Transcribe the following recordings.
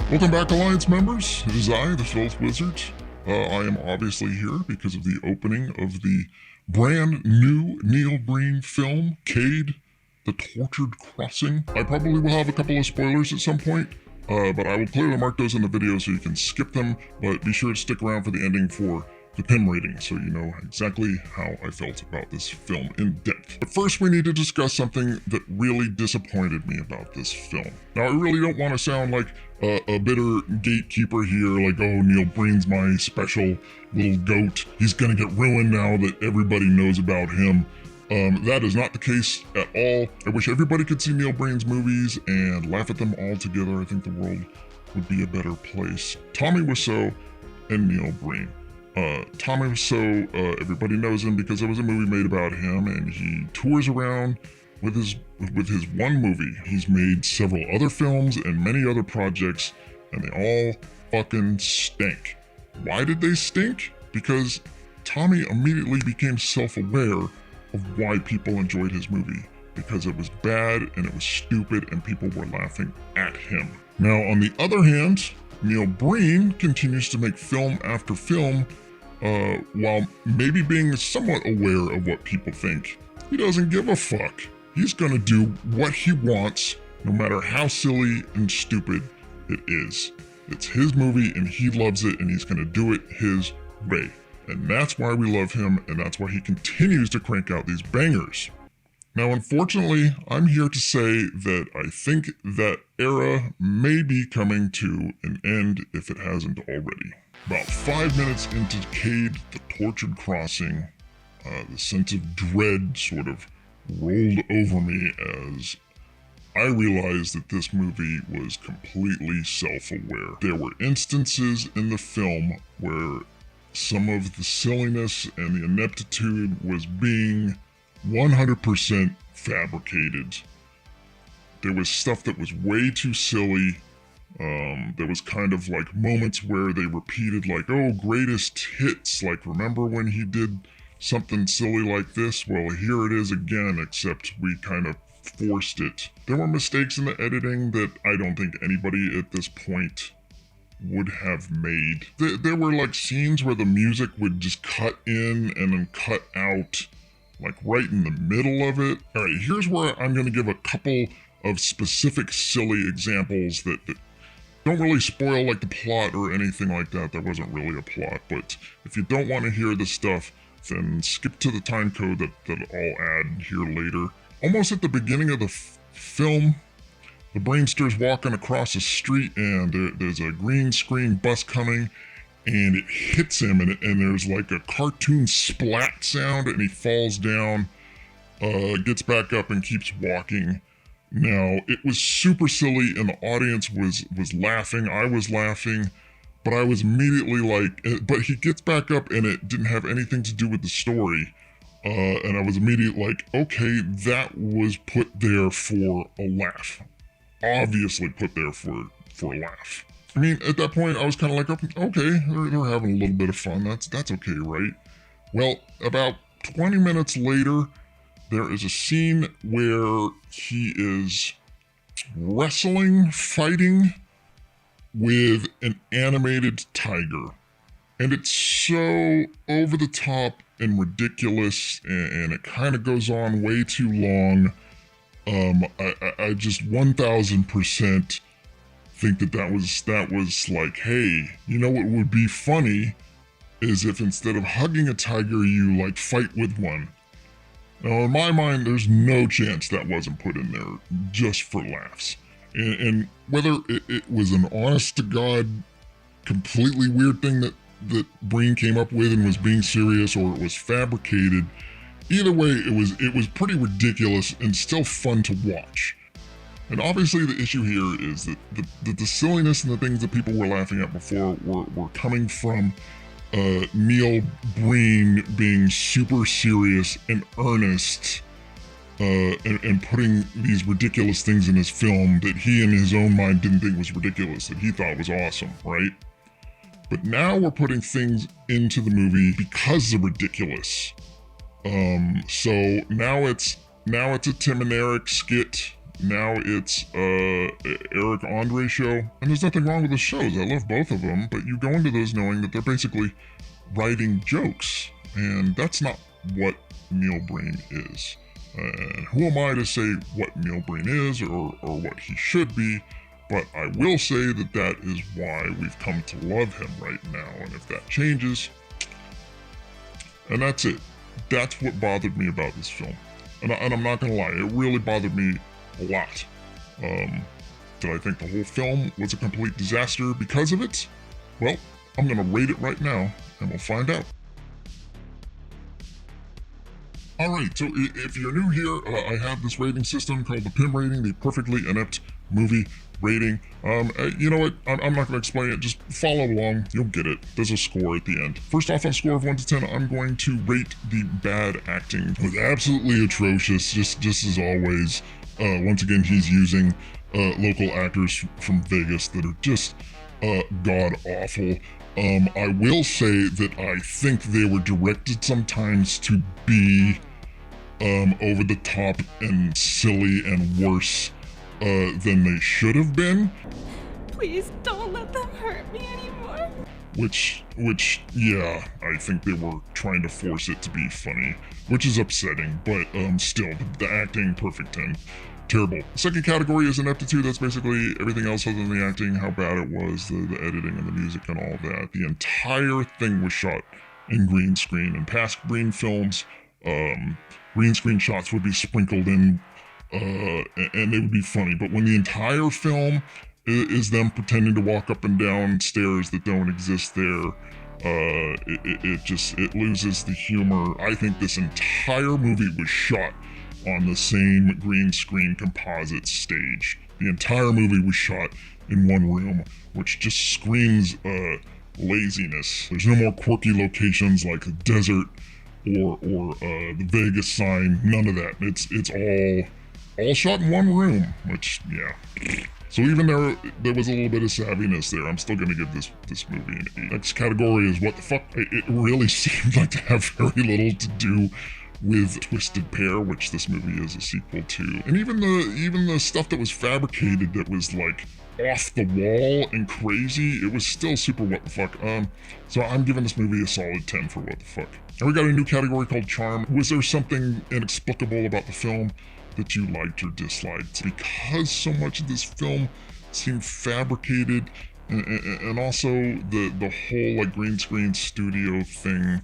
Welcome back, Alliance members. It is I, the Filth Wizard. I am obviously here because of the opening of the brand new Neil Breen film, CADE, The Tortured Crossing. I probably will have a couple of spoilers at some point, but I will clearly mark those in the video so you can skip them, but be sure to stick around for the ending for the PIM rating so you know exactly how I felt about this film in depth. But first we need to discuss something that really disappointed me about this film. Now I really don't want to sound like a bitter gatekeeper here, like, oh, Neil Breen's my special little goat. He's gonna get ruined now that everybody knows about him. That is not the case at all. I wish everybody could see Neil Breen's movies and laugh at them all together. I think the world would be a better place. Tommy Wiseau and Neil Breen. Tommy Wiseau, everybody knows him because there was a movie made about him, and he tours around with his one movie. He's made several other films and many other projects, and they all fucking stink. Why did they stink? Because Tommy immediately became self-aware of why people enjoyed his movie. Because it was bad and it was stupid and people were laughing at him. Now, on the other hand, Neil Breen continues to make film after film while maybe being somewhat aware of what people think. He doesn't give a fuck. He's gonna do what he wants, no matter how silly and stupid it is. It's his movie and he loves it and he's gonna do it his way. And that's why we love him, and that's why he continues to crank out these bangers. Now, unfortunately, I'm here to say that I think that era may be coming to an end if it hasn't already. About 5 minutes into CADE, The Tortured Crossing, the sense of dread sort of rolled over me as I realized that this movie was completely self-aware. There were instances in the film where some of the silliness and the ineptitude was being 100% fabricated. There was stuff that was way too silly. There was kind of like moments where they repeated like, oh, greatest hits. Like, remember when he did something silly like this? Well, here it is again, except we kind of forced it. There were mistakes in the editing that I don't think anybody at this point would have made. There were like scenes where the music would just cut in and then cut out, like right in the middle of it. All right, here's where I'm going to give a couple of specific silly examples that don't really spoil like the plot or anything like that. There wasn't really a plot, but if you don't want to hear the stuff, then skip to the time code that I'll add here later. Almost at the beginning of the film, the Brainster's walking across the street and there's a green screen bus coming and it hits him and there's like a cartoon splat sound and he falls down, gets back up and keeps walking. Now, it was super silly and the audience was laughing. I was laughing, but I was immediately like, but he gets back up and it didn't have anything to do with the story. And I was immediately like, okay, that was put there for a laugh. Obviously put there for a laugh. I mean, at that point, I was kind of like, okay, they're having a little bit of fun. That's okay, right? Well, about 20 minutes later, there is a scene where he is fighting with an animated tiger. And it's so over the top and ridiculous, and it kind of goes on way too long. I just 1000% think that was like, hey, you know what would be funny is if instead of hugging a tiger, you like fight with one. Now, in my mind, there's no chance that wasn't put in there just for laughs. And whether it was an honest-to-God, completely weird thing that Breen came up with and was being serious, or it was fabricated, either way, it was pretty ridiculous and still fun to watch. And obviously the issue here is that the silliness and the things that people were laughing at before were coming from Neil Breen being super serious and earnest and putting these ridiculous things in his film that he in his own mind didn't think was ridiculous, that he thought was awesome, right? But now we're putting things into the movie because they're ridiculous. So now it's a Tim and Eric skit. Now it's Eric Andre show, and there's nothing wrong with the shows. I love both of them, but you go into those knowing that they're basically writing jokes, and that's not what Neil Breen is. And who am I to say what Neil Breen is or what he should be? But I will say that that is why we've come to love him right now. And if that changes, and that's it. That's what bothered me about this film. And I'm not going to lie, it really bothered me a lot. Did I think the whole film was a complete disaster because of it? Well, I'm going to rate it right now, and we'll find out. Alright, so if you're new here, I have this rating system called the PIM rating, the Perfectly Inept Movie Rating. You know what, I'm not going to explain it, just follow along, you'll get it. There's a score at the end. First off, on a score of 1 to 10, I'm going to rate the bad acting. It was absolutely atrocious, just as always. Once again, he's using local actors from Vegas that are just god-awful. I will say that I think they were directed sometimes to be over the top and silly and worse than they should have been. Please don't let them hurt me anymore. Which, yeah, I think they were trying to force it to be funny, which is upsetting, but still, the acting, perfect 10. Terrible. The second category is ineptitude. That's basically everything else other than the acting, how bad it was, the editing and the music and all that. The entire thing was shot in green screen. In past Breen films, green screen shots would be sprinkled in, and they would be funny. But when the entire film is them pretending to walk up and down stairs that don't exist there, it loses the humor. I think this entire movie was shot on the same green screen composite stage. The entire movie was shot in one room, which just screams laziness. There's no more quirky locations like the desert or the Vegas sign. None of that. It's all shot in one room, which, yeah. So even there was a little bit of savviness there, I'm still gonna give this movie an 8. Next category is what the fuck. It really seemed like to have very little to do with Twisted Pair, which this movie is a sequel to. And even the stuff that was fabricated that was like off the wall and crazy, it was still super what the fuck. So I'm giving this movie a solid 10 for what the fuck. And we got a new category called Charm. Was there something inexplicable about the film that you liked or disliked? Because so much of this film seemed fabricated, and also the whole like green screen studio thing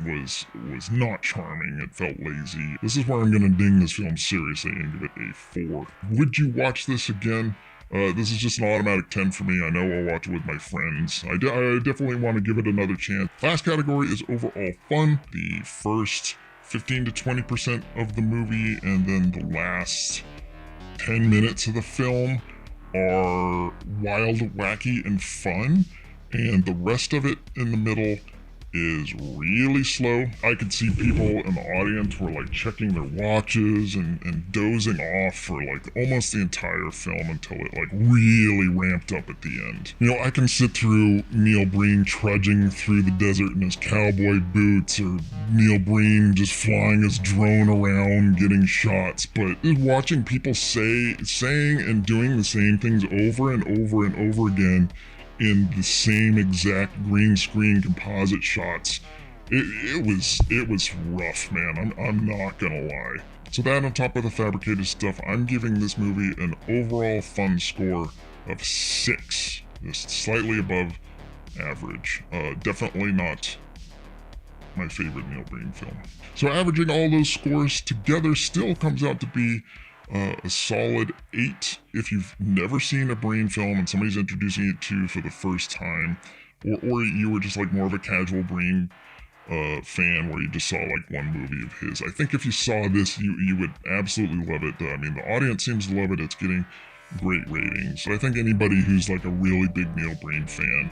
was not charming. It felt lazy. This is where I'm gonna ding this film seriously and give it a 4. Would you watch this again? This is just an automatic 10 for me. I know I'll watch it with my friends. I definitely want to give it another chance. Last category is overall fun. The first 15 to 20% of the movie and then the last 10 minutes of the film are wild, wacky, and fun. And the rest of it in the middle is really slow. I could see people in the audience were like checking their watches and dozing off for like almost the entire film until it like really ramped up at the end. You know, I can sit through Neil Breen trudging through the desert in his cowboy boots, or Neil Breen just flying his drone around getting shots, but watching people saying and doing the same things over and over and over again in the same exact green screen composite shots, it was rough, man. I'm not gonna lie. So that on top of the fabricated stuff, I'm giving this movie an overall fun score of 6, just slightly above average. Definitely not my favorite Neil Breen film. So averaging all those scores together still comes out to be a solid 8 if you've never seen a Breen film and somebody's introducing it to you for the first time, or you were just like more of a casual Breen fan where you just saw like one movie of his. I think if you saw this, you would absolutely love it. I mean, the audience seems to love it. It's getting great ratings. So I think anybody who's like a really big Neil Breen fan,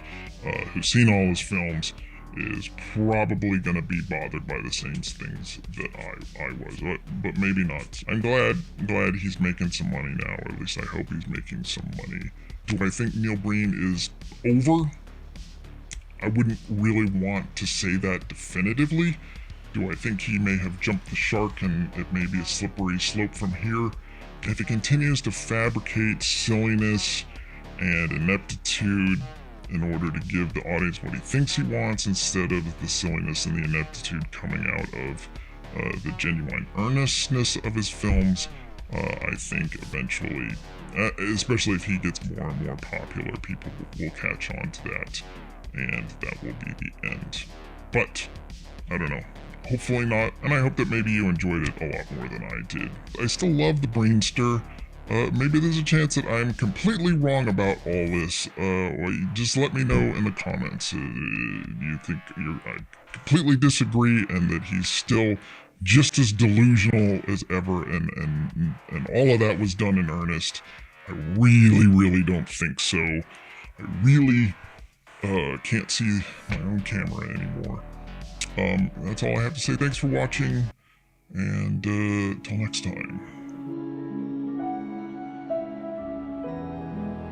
who's seen all his films, is probably going to be bothered by the same things that I was, but maybe not. I'm glad he's making some money now, or at least I hope he's making some money. Do I think Neil Breen is over? I wouldn't really want to say that definitively. Do I think he may have jumped the shark and it may be a slippery slope from here? if he continues to fabricate silliness and ineptitude in order to give the audience what he thinks he wants instead of the silliness and the ineptitude coming out of the genuine earnestness of his films, I think eventually, especially if he gets more and more popular, people will catch on to that, and that will be the end. But, I don't know. Hopefully not, and I hope that maybe you enjoyed it a lot more than I did. I still love the Breenster. Maybe there's a chance that I'm completely wrong about all this. Or just let me know in the comments. You think I completely disagree and that he's still just as delusional as ever, and all of that was done in earnest? I really don't think so. I really can't see my own camera anymore. That's all I have to say. Thanks for watching, and till next time.